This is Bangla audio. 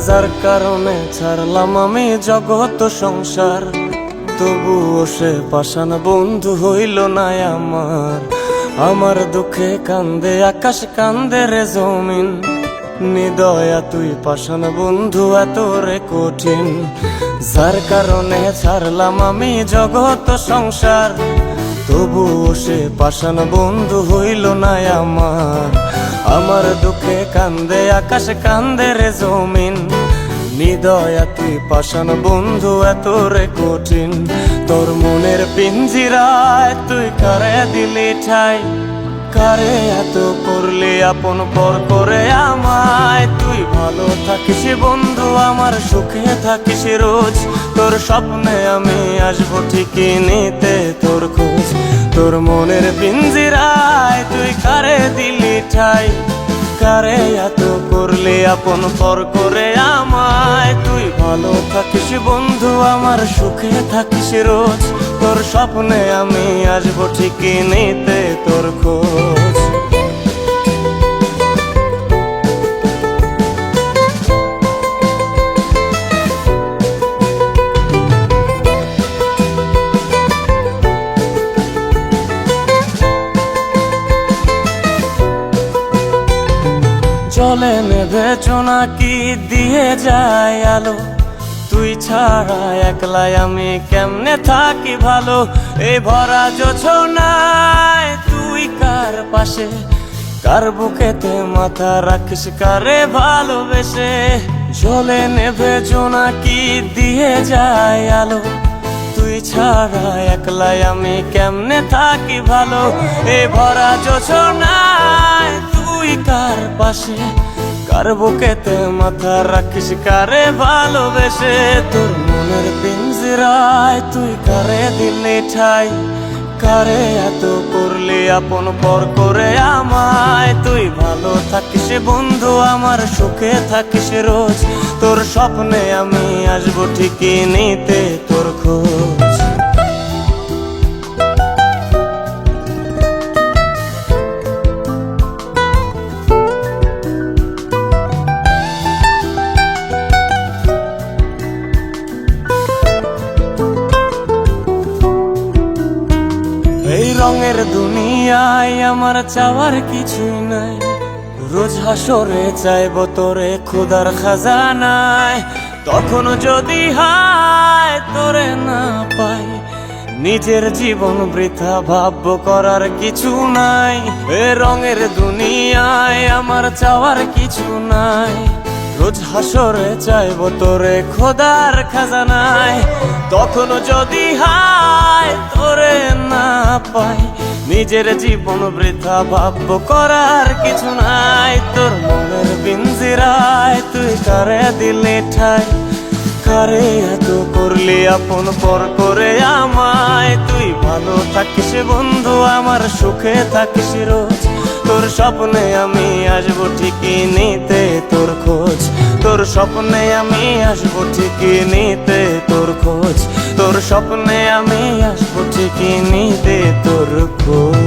যার কারণে ছাড়লাম আমি জগৎ সংসার, তবুও সে পাষাণ বন্ধু হইল না আমার। আমার দুঃখে কান্দে আকাশ, কান্দে রে জমিন, নিদয়া তুই পাষাণ বন্ধু এত রে কঠিন। যার কারণে ছাড়লাম আমি জগৎ সংসার, তবুও সে পাষাণ বন্ধু হইল না আমার। আমার দুঃখে কান্দে আকাশ, কান্দে রে জমিন, নিদয়া তুই পাষাণ বন্ধু এত রে কঠিন। তোর মনের পিঞ্জিরায় তুই কারে দিলি ঠাই, কারে এত করলি আপন পর করে আমায়। তুই ভালো থাকিস বন্ধু আমার, সুখে থাকিস রোজ, তোর স্বপ্নে আমি আসবো ঠিকই নিতে তোর খোঁজ। তোর মনের পিঞ্জিরায় তুই কারে দিলি ঠাই, কারে এত করলি আপন পর করে আমায়। তুই ভালো থাকিস বন্ধু আমার, সুখে থাকিস রোজ, তোর স্বপ্নে আমি আসবো ঠিকই নিতে তোর খোঁজ। জলে নেভে চোনাকি দিয়ে যায় আলো, তুই ছাড়া একলাই আমি কেমনে থাকি ভালো। এই ভরা জোছনায় তুই কার পাশে, কার বুকেতে মাথা রাখিস কারে ভালোবেসে। জলে নেভে জোনাকি দিয়ে যায় আলো, তুই ছাড়া একলাই আমি কেমনে থাকি ভালো। এই ভরা জোছনায় তুই কার পাশে, কার বুকেতে মাথা রাখিস কারে ভালোবেসে। তোর মনের পিঞ্জিরায় তুই কারে দিলি ঠাই, কারে এত করলি আপন পর করে আমায়। তুই ভালো থাকিস বন্ধু আমার, সুখে থাকিস রোজ, তোর স্বপ্নে আমি আসবো ঠিকই নিতে তোর খোঁজ। এই রঙের দুনিয়ায় আমার চাওয়ার কিছুই নাই, রোজ হাসরে চাইব তোরে খোদার খাজানায়। তখন যদি হায় তোরে না পাই, নিজের জীবন বৃথা ভাবব করার কিছু নাই। এ রঙের দুনিয়ায় আমার চাওয়ার কিছু নাই, রোজ হাসরে চাইব তোরে খোদার খাজানায়। তখন যদি হায় তোরে না পাই, নিজের জীবন বৃথা ভাবব করার কিছু নাই। তোর মনের পিঞ্জিরায় তুই কারে দিলি ঠাই, কারে এত করলি আপন পর করে আমায়। তুই ভালো থাকিস বন্ধু আমার, সুখে থাকিস রোজ, তোর স্বপ্নে আমি আসবো ঠিকই নিতে তোর খোঁজ। তোর স্বপ্নে আমি আসবো ঠিকই নিতে তোর খোঁজ, তোর স্বপ্নে আমি আসবো ঠিকই নিতে তোর খোঁজ।